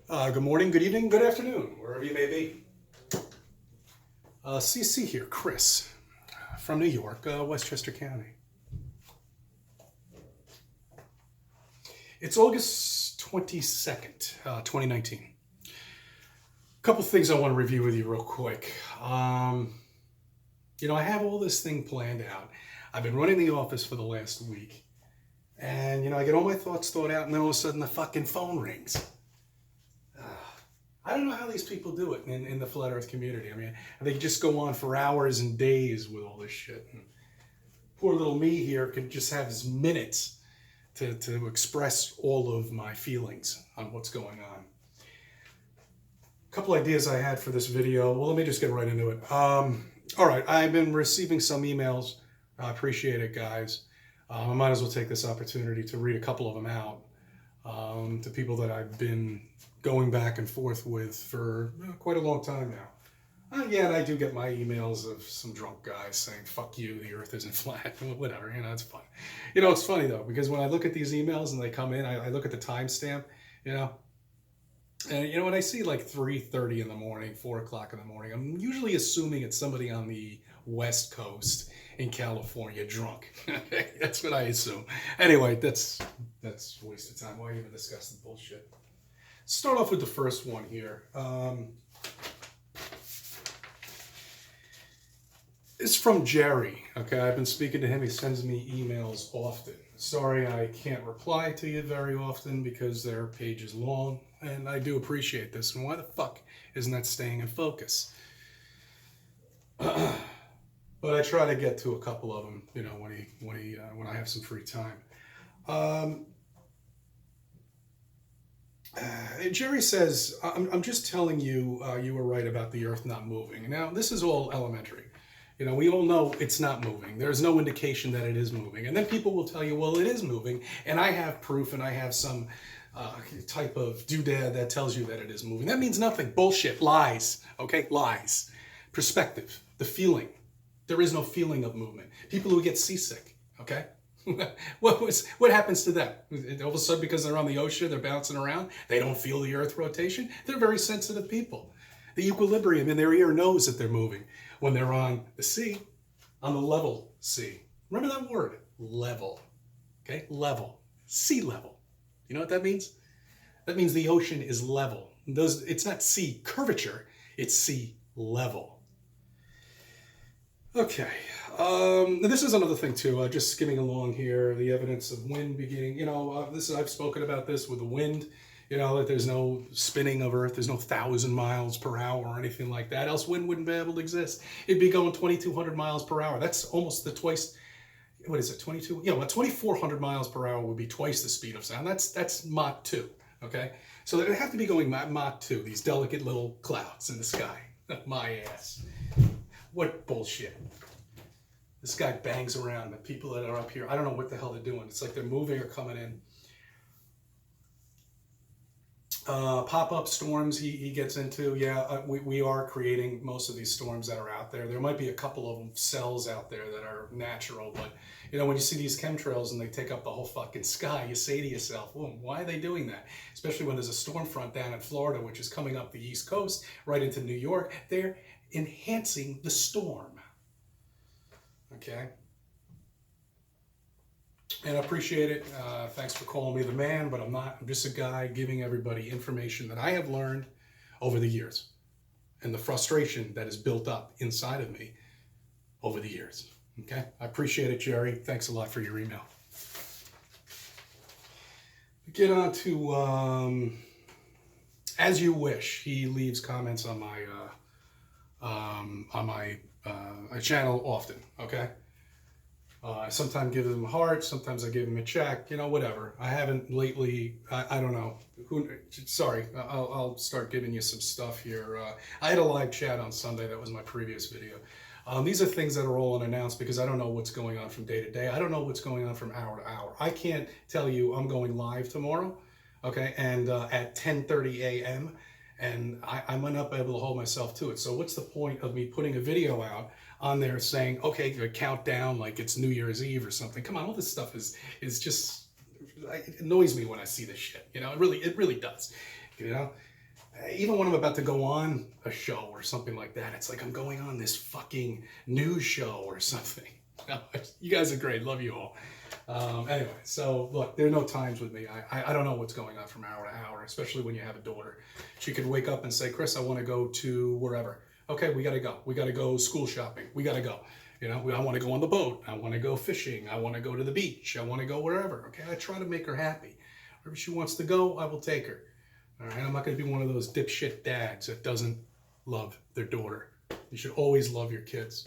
Good morning, good evening, good afternoon, wherever you may be. CC here, Chris, from New York, Westchester County. It's August 22nd, 2019. A couple things I want to review with you real quick. I have all this thing planned out. I've been running the office for the last week. And, I get all my thoughts thought out, and then all of a sudden the fucking phone rings. I don't know how these people do it in the flat earth community. I mean, they just go on for hours and days with all this shit. And poor little me here can just have his minutes to express all of my feelings on what's going on. A couple ideas I had for this video. Well, let me just get right into it. All right, I've been receiving some emails. I appreciate it, guys. I might as well take this opportunity to read a couple of them out to people that I've been going back and forth with for quite a long time now. Yeah, and I do get my emails of some drunk guys saying, fuck you, the earth isn't flat, whatever, it's fun. It's funny though, because when I look at these emails and they come in, I look at the timestamp, and when I see like 3:30 in the morning, 4 o'clock in the morning, I'm usually assuming it's somebody on the West Coast in California drunk. That's what I assume. Anyway, that's a waste of time. Why even discuss the bullshit? Start off with the first one here. It's from Jerry. Okay, I've been speaking to him. He sends me emails often. Sorry, I can't reply to you very often because their page is long, and I do appreciate this. And why the fuck isn't that staying in focus? But I try to get to a couple of them, when I have some free time. Jerry says, I'm just telling you, you were right about the earth not moving. Now, this is all elementary. We all know it's not moving. There's no indication that it is moving. And then people will tell you, well, it is moving. And I have proof and I have some type of doodad that tells you that it is moving. That means nothing. Bullshit. Lies. Okay? Lies. Perspective. The feeling. There is no feeling of movement. People who get seasick. Okay? What happens to them? All of a sudden, because they're on the ocean, they're bouncing around, they don't feel the earth rotation? They're very sensitive people. The equilibrium in their ear knows that they're moving. When they're on the sea, on the level sea. Remember that word? Level. Okay? Level. Sea level. You know what that means? That means the ocean is level. It's not sea curvature, it's sea level. Okay, this is another thing too, just skimming along here, the evidence of wind beginning, I've spoken about this with the wind, that there's no spinning of Earth, there's no 1,000 miles per hour or anything like that, else wind wouldn't be able to exist. It'd be going 2,200 miles per hour. That's almost the twice, what is it, 22? 2,400 miles per hour would be twice the speed of sound. That's Mach 2, okay? So they'd have to be going Mach 2, these delicate little clouds in the sky. My ass. What bullshit. This guy bangs around. The people that are up here, I don't know what the hell they're doing. It's like they're moving or coming in. Pop-up storms he gets into. Yeah, we are creating most of these storms that are out there. There might be a couple of them cells out there that are natural, but when you see these chemtrails and they take up the whole fucking sky, you say to yourself, well, why are they doing that? Especially when there's a storm front down in Florida, which is coming up the East Coast, right into New York. They're enhancing the storm. Okay? And I appreciate it. Thanks for calling me the man, but I'm not. I'm just a guy giving everybody information that I have learned over the years and the frustration that is built up inside of me over the years. Okay? I appreciate it, Jerry. Thanks a lot for your email. Get on to As You Wish. He leaves comments on my channel often. Okay? I sometimes give him a heart, sometimes I give him a check, whatever. I haven't lately, I don't know. Sorry, I'll start giving you some stuff here. I had a live chat on Sunday, that was my previous video. These are things that are all unannounced because I don't know what's going on from day to day. I don't know what's going on from hour to hour. I can't tell you I'm going live tomorrow, okay, and at 10:30 a.m., and I might not be able to hold myself to it. So what's the point of me putting a video out on there saying, okay, countdown like it's New Year's Eve or something? Come on, all this stuff is just, it annoys me when I see this shit. It really does. even when I'm about to go on a show or something like that, it's like I'm going on this fucking news show or something. You guys are great. Love you all. Anyway, so look, there are no times with me. I don't know what's going on from hour to hour, especially when you have a daughter. She could wake up and say, Chris, I want to go to wherever. Okay, we got to go. We got to go school shopping. We got to go. You know, I want to go on the boat. I want to go fishing. I want to go to the beach. I want to go wherever. Okay, I try to make her happy. Wherever she wants to go, I will take her. All right, I'm not going to be one of those dipshit dads that doesn't love their daughter. You should always love your kids.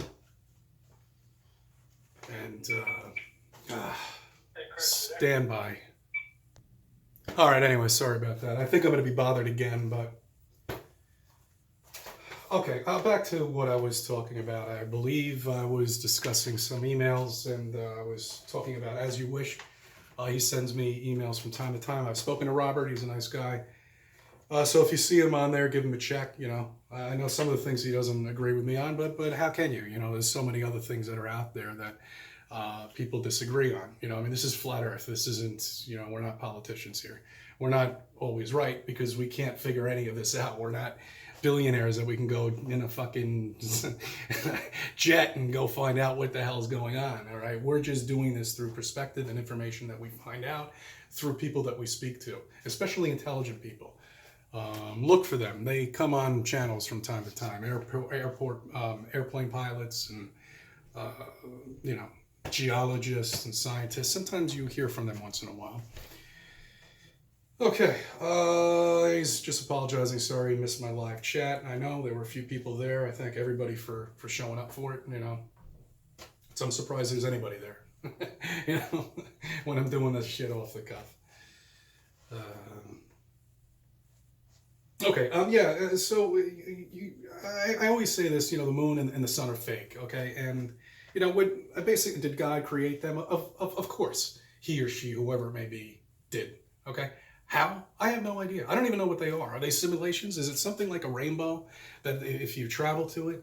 And stand by. All right, anyway, sorry about that. I think I'm going to be bothered again, but... Okay, back to what I was talking about. I believe I was discussing some emails, and I was talking about As You Wish. He sends me emails from time to time. I've spoken to Robert. He's a nice guy. So if you see him on there, give him a check. You know, I know some of the things he doesn't agree with me on, but how can you? You know, there's so many other things that are out there that people disagree on. You know, I mean, this is flat Earth. This isn't, you know, we're not politicians here. We're not always right because we can't figure any of this out. We're not billionaires that we can go in a fucking jet and go find out what the hell's going on. All right, we're just doing this through perspective and information that we find out through people that we speak to, especially intelligent people. Look for them. They come on channels from time to time. Airplane pilots and you know, geologists and scientists. Sometimes you hear from them once in a while. Okay, he's just apologizing. Sorry, missed my live chat. I know there were a few people there. I thank everybody for showing up for it. You know, so I'm surprised there's anybody there. You know, when I'm doing this shit off the cuff. Okay, yeah. So I always say this. You know, the moon and the sun are fake. Okay, and you know what? Basically, did God create them? Of course, he or she, whoever it may be, did. Okay. How? I have no idea. I don't even know what they are. Are they simulations? Is it something like a rainbow that if you travel to it,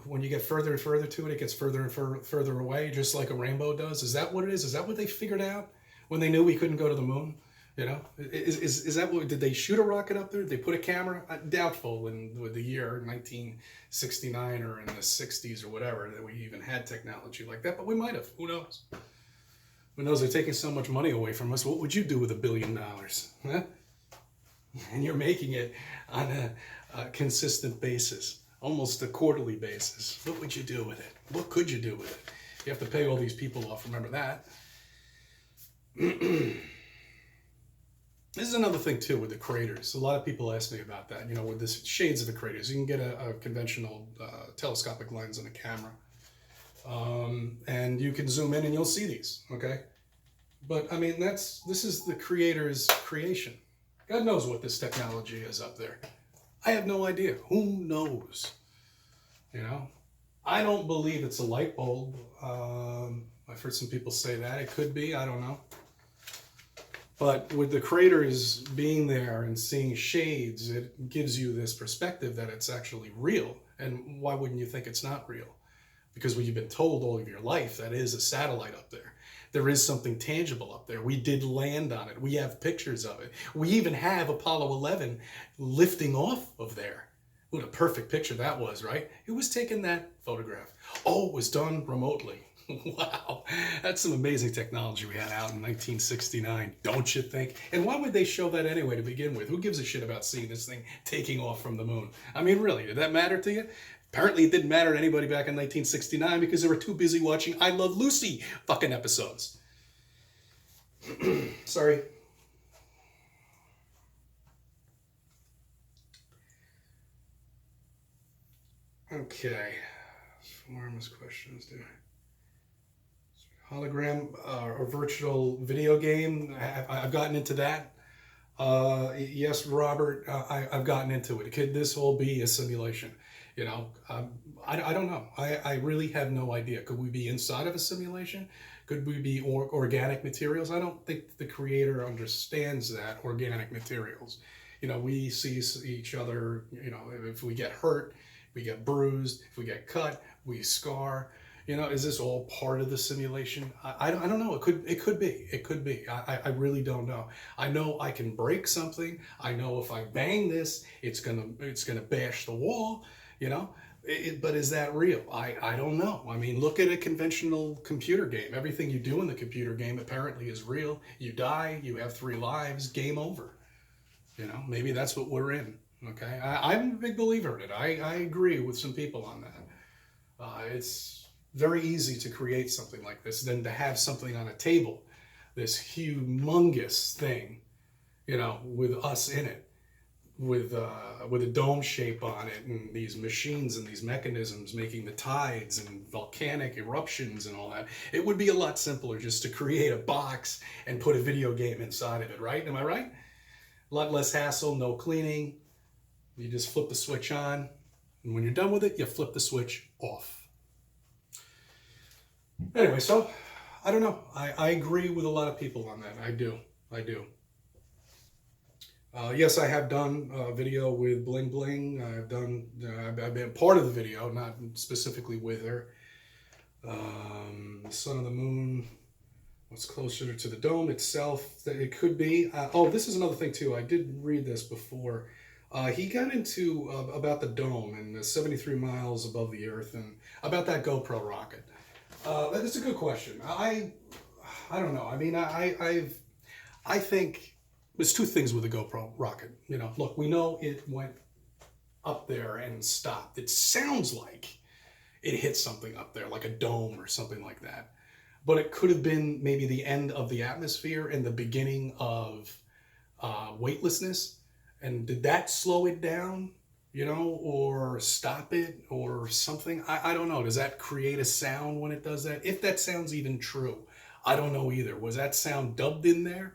when you get further and further to it, it gets further and further away, just like a rainbow does? Is that what it is? Is that what they figured out when they knew we couldn't go to the moon? You know, is that what, did they shoot a rocket up there? Did they put a camera? Doubtful with the year 1969 or in the 60s or whatever that we even had technology like that, but we might have. Who knows? Who knows? They're taking so much money away from us. What would you do with $1 billion? Huh? And you're making it on a consistent basis, almost a quarterly basis. What would you do with it? What could you do with it? You have to pay all these people off. Remember that. This is another thing too with the craters. A lot of people ask me about that. You know, with this shades of the craters, you can get a conventional telescopic lens and a camera. And you can zoom in and you'll see these, okay? But I mean, this is the creator's creation. God knows what this technology is up there. I have no idea. Who knows? You know, I don't believe it's a light bulb. I've heard some people say that. It could be, I don't know. But with the craters being there and seeing shades, it gives you this perspective that it's actually real. And why wouldn't you think it's not real? Because what you've been told all of your life, that is a satellite up there. There is something tangible up there. We did land on it. We have pictures of it. We even have Apollo 11 lifting off of there. What a perfect picture that was, right? Who was taking that photograph? Oh, it was done remotely. Wow, that's some amazing technology we had out in 1969, don't you think? And why would they show that anyway to begin with? Who gives a shit about seeing this thing taking off from the moon? I mean, really, did that matter to you? Apparently it didn't matter to anybody back in 1969 because they were too busy watching I Love Lucy fucking episodes. Sorry. Okay. Forms questions, do hologram or virtual video game. I've gotten into that. Yes, Robert, I've gotten into it. Could this all be a simulation? You know, I don't know. I really have no idea. Could we be inside of a simulation? Could we be organic materials? I don't think the creator understands that, organic materials. You know, we see each other, you know, if we get hurt, we get bruised, if we get cut, we scar. Is this all part of the simulation? I don't know. It could be. It could be. I really don't know. I know I can break something. I know if I bang this, it's gonna bash the wall. You know, but is that real? I don't know. I mean, look at a conventional computer game. Everything you do in the computer game apparently is real. You die, you have 3 lives, game over. Maybe that's what we're in. Okay, I'm a big believer in it. I agree with some people on that. It's very easy to create something like this than to have something on a table, this humongous thing, with us in it, with a dome shape on it, and these machines and these mechanisms making the tides and volcanic eruptions and all that. It would be a lot simpler just to create a box and put a video game inside of it, right? Am I right? A lot less hassle, no cleaning. You just flip the switch on, and when you're done with it, you flip the switch off. Anyway, so I don't know. I agree with a lot of people on that. I do. Yes, I have done a video with Bling Bling. I've been part of the video, not specifically with her. Sun of the Moon. What's closer to the dome itself? It could be. This is another thing too. I did read this before. He got into about the dome and the 73 miles above the Earth and about that GoPro rocket. That's a good question. I don't know. I mean, I think there's 2 things with the GoPro rocket. Look, we know it went up there and stopped. It sounds like it hit something up there, like a dome or something like that. But it could have been maybe the end of the atmosphere and the beginning of weightlessness. And did that slow it down, or stop it or something? I don't know. Does that create a sound when it does that? If that sound's even true, I don't know either. Was that sound dubbed in there?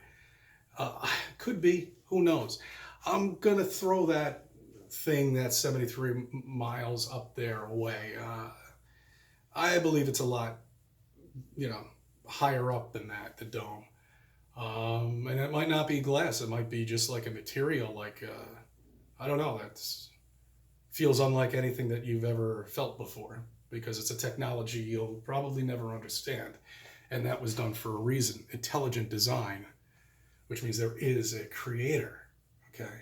Could be. Who knows? I'm going to throw that thing, that 73 miles up there, away. I believe it's a lot, higher up than that, the dome. And it might not be glass. It might be just like a material, like, I don't know, that feels unlike anything that you've ever felt before, because it's a technology you'll probably never understand. And that was done for a reason. Intelligent design, which means there is a creator, okay?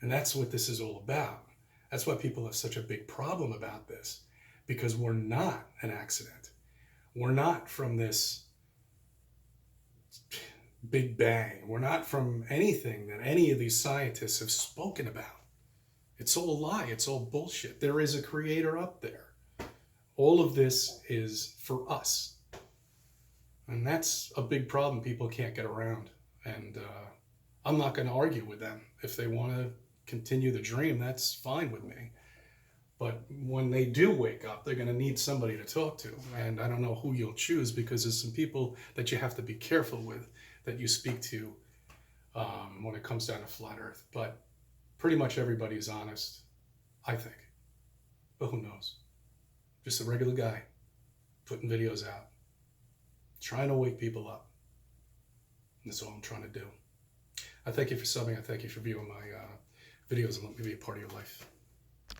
And that's what this is all about. That's why people have such a big problem about this, because we're not an accident. We're not from this Big Bang. We're not from anything that any of these scientists have spoken about. It's all a lie. It's all bullshit. There is a creator up there. All of this is for us. And that's a big problem people can't get around. And I'm not going to argue with them. If they want to continue the dream, that's fine with me. But when they do wake up, they're going to need somebody to talk to. And I don't know who you'll choose, because there's some people that you have to be careful with that you speak to when it comes down to flat Earth. But pretty much everybody's honest, I think. But who knows? Just a regular guy putting videos out, trying to wake people up. And that's all I'm trying to do. I thank you for subbing. I thank you for viewing my videos and letting me be a part of your life.